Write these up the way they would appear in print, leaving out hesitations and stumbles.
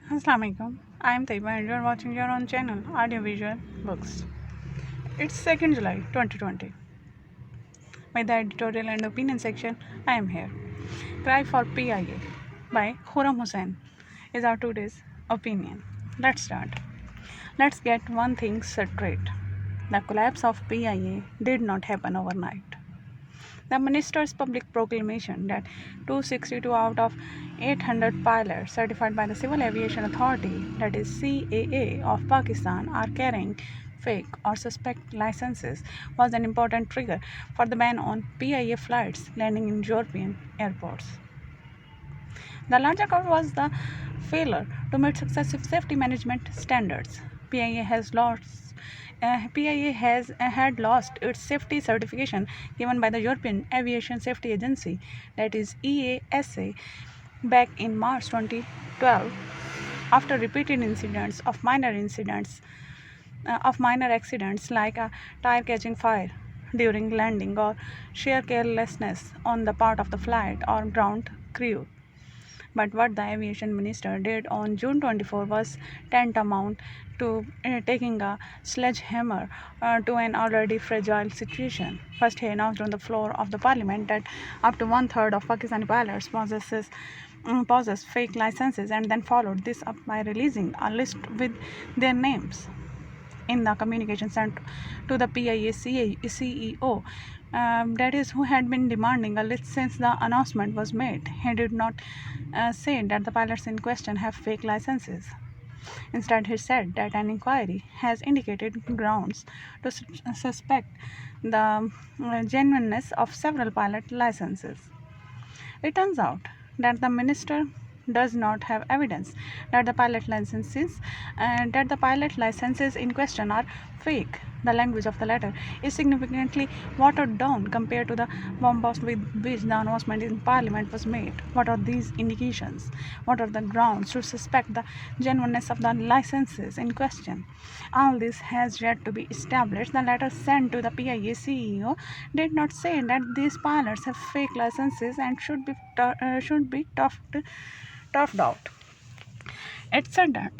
Assalamualaikum. I am Taiba and you are watching your own channel, Audiovisual Books. It's 2nd July 2020. With the editorial and opinion section, I am here. Cry for PIA by Khurram Hussain is our today's opinion. Let's start. Let's get one thing straight. The collapse of PIA did not happen overnight. The minister's public proclamation that 262 out of 800 pilots certified by the Civil Aviation Authority, that is CAA, of Pakistan are carrying fake or suspect licenses was an important trigger for the ban on PIA flights landing in European airports. The larger cause was the failure to meet successive safety management standards. PIA has had lost its safety certification given by the European Aviation Safety Agency, that is EASA, back in March 2012 after repeated incidents of minor accidents like a tire catching fire during landing or sheer carelessness on the part of the flight or ground crew. But what the aviation minister did on June 24 was tantamount to taking a sledgehammer to an already fragile situation. First, he announced on the floor of the parliament that up to one third of Pakistani pilots possess fake licenses, and then followed this up by releasing a list with their names in the communication sent to the PIA CEO, that is, who had been demanding a list since the announcement was made. He did not say that the pilots in question have fake licenses. Instead, he said that an inquiry has indicated grounds to suspect the genuineness of several pilot licenses. It turns out that the minister does not have evidence that the pilot licenses in question are fake. The language of the letter is significantly watered down compared to the bombast with which the announcement in Parliament was made. What are these indications? What are the grounds to suspect the genuineness of the licenses in question? All this has yet to be established. The letter sent to the PIA CEO did not say that these pilots have fake licenses and should be toughed out. It said that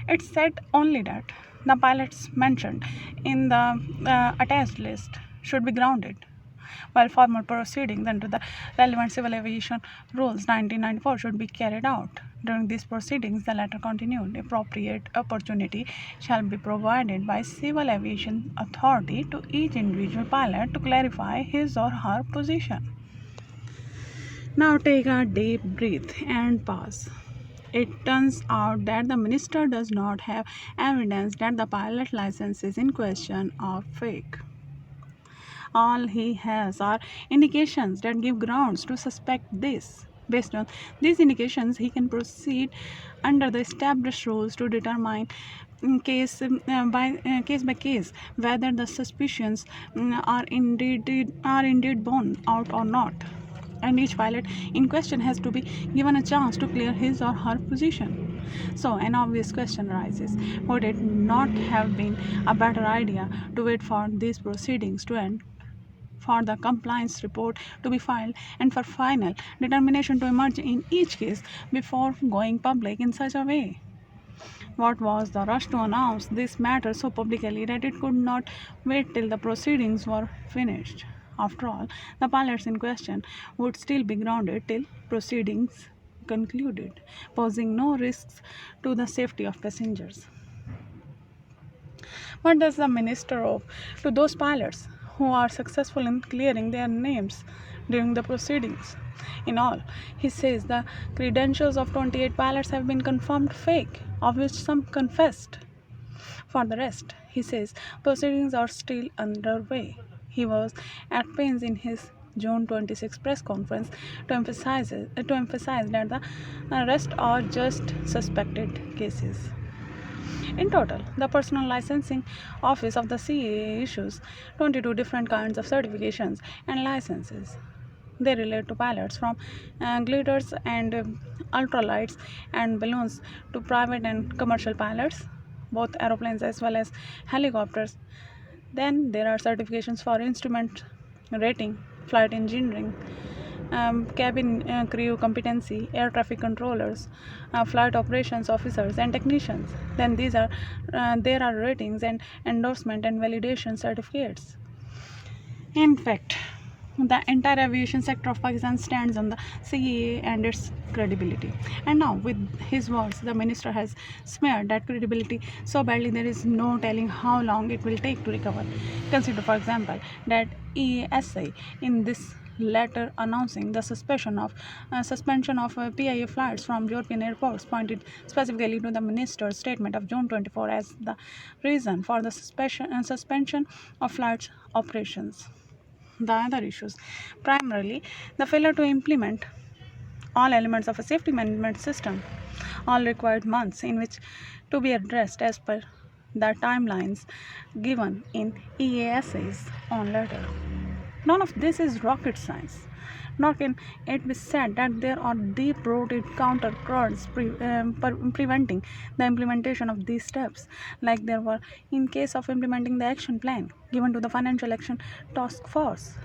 it said only that the pilots mentioned in the attached list should be grounded, while formal proceedings under the relevant civil aviation rules 1994 should be carried out. During these proceedings, the letter continued, appropriate opportunity shall be provided by Civil Aviation Authority to each individual pilot to clarify his or her position. Now take a deep breath and pause. It turns out that the minister does not have evidence that the pilot licenses in question are fake. All he has are indications that give grounds to suspect this. Based on these indications, he can proceed under the established rules to determine case by case whether the suspicions are indeed borne out or not, and each pilot in question has to be given a chance to clear his or her position. So, an obvious question arises: would it not have been a better idea to wait for these proceedings to end, for the compliance report to be filed, and for final determination to emerge in each case before going public in such a way? What was the rush to announce this matter so publicly that it could not wait till the proceedings were finished? After all, the pilots in question would still be grounded till proceedings concluded, posing no risks to the safety of passengers. What does the minister owe to those pilots who are successful in clearing their names during the proceedings? In all, he says the credentials of 28 pilots have been confirmed fake, of which some confessed. For the rest, he says proceedings are still underway. He was at pains in his June 26 press conference to emphasize that the rest are just suspected cases. In total, the Personal Licensing Office of the CAA issues 22 different kinds of certifications and licenses. They relate to pilots from glitters and ultralights and balloons to private and commercial pilots, both aeroplanes as well as helicopters. Then there are certifications for instrument rating, flight engineering, cabin crew competency, air traffic controllers, flight operations officers, and technicians. Then there are ratings and endorsement and validation certificates. In fact, the entire aviation sector of Pakistan stands on the CAA and its credibility. And now, with his words, the minister has smeared that credibility so badly there is no telling how long it will take to recover. Consider, for example, that EASA in this letter announcing the suspension of PIA flights from European airports pointed specifically to the minister's statement of June 24 as the reason for the suspension of flights operations. The other issues, primarily the failure to implement all elements of a safety management system, all required months in which to be addressed as per the timelines given in EASA's own letter. None of this is rocket science. Nor can it be said that there are deep-rooted counter currents preventing the implementation of these steps, like there were in case of implementing the action plan given to the Financial Action Task Force.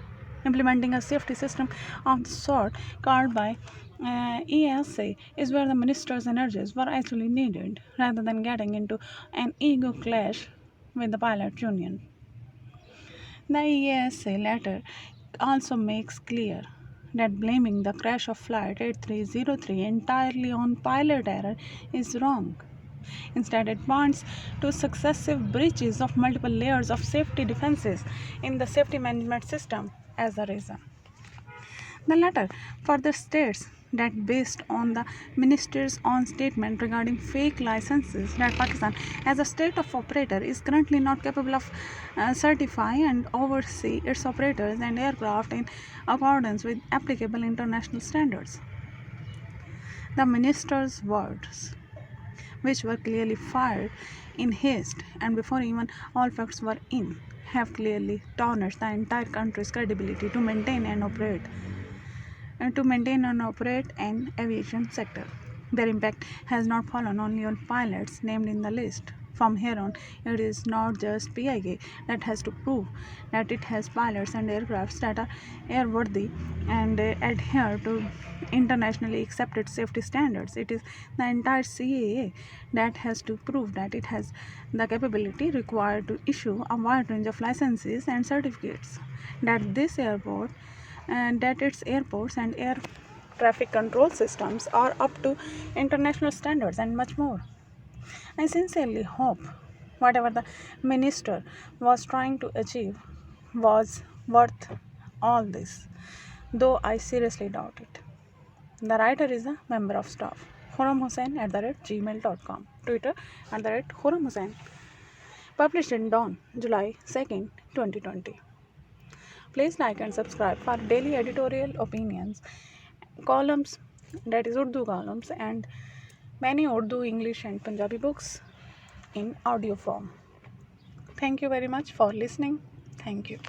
Implementing a safety system of the sort called by ESA is where the minister's energies were actually needed, rather than getting into an ego clash with the pilot union. The EASA letter also makes clear that blaming the crash of Flight 8303 entirely on pilot error is wrong. Instead, it points to successive breaches of multiple layers of safety defenses in the safety management system as a reason. The letter further states that based on the minister's own statement regarding fake licenses, that Pakistan as a state of operator is currently not capable of certify and oversee its operators and aircraft in accordance with applicable international standards. The minister's words, which were clearly fired in haste and before even all facts were in, have clearly tarnished the entire country's credibility to maintain and operate an aviation sector. Their impact has not fallen only on pilots named in the list. From here on, it is not just PIA that has to prove that it has pilots and aircrafts that are airworthy and adhere to internationally accepted safety standards. It is the entire CAA that has to prove that it has the capability required to issue a wide range of licenses and certificates, that its airports and air traffic control systems are up to international standards, and much more. I sincerely hope whatever the minister was trying to achieve was worth all this, though I seriously doubt it. The writer is a member of staff. khurramhussain@gmail.com. Twitter @khurramhussain. Published in Dawn, July 2nd, 2020. Please like and subscribe for daily editorial opinions, columns, that is Urdu columns, and many Urdu, English, and Punjabi books in audio form. Thank you very much for listening. Thank you.